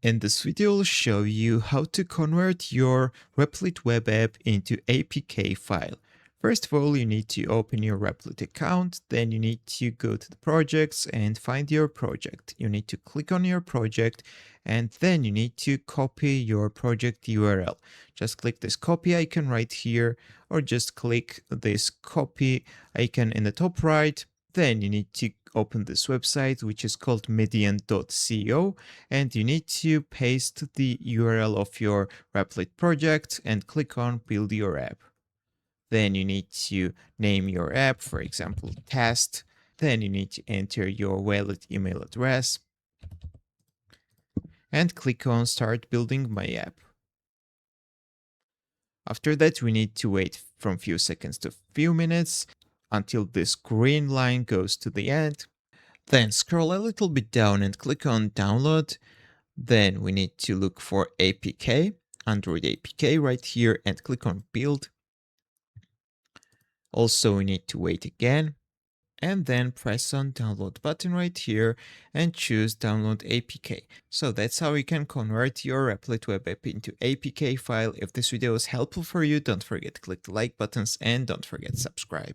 In this video, I'll show you how to convert your Replit Web App into APK file. First of all, you need to open your Replit account, then you need to go to the projects and find your project. You need to click on your project and then you need to copy your project URL. Just click this copy icon right here or just click this copy icon in the top right. Then you need to open this website, which is called median.co, and you need to paste the URL of your Replit project and click on build your app. Then you need to name your app, for example, test. Then you need to enter your valid email address and click on start building my app. After that, we need to wait from few seconds to few minutes until this green line goes to the end. Then scroll a little bit down and click on download. Then we need to look for APK, Android APK right here and click on build. Also, we need to wait again and then press on download button right here and choose download APK. So that's how you can convert your Replit Web App into APK file. If this video was helpful for you, don't forget to click the like buttons and don't forget to subscribe.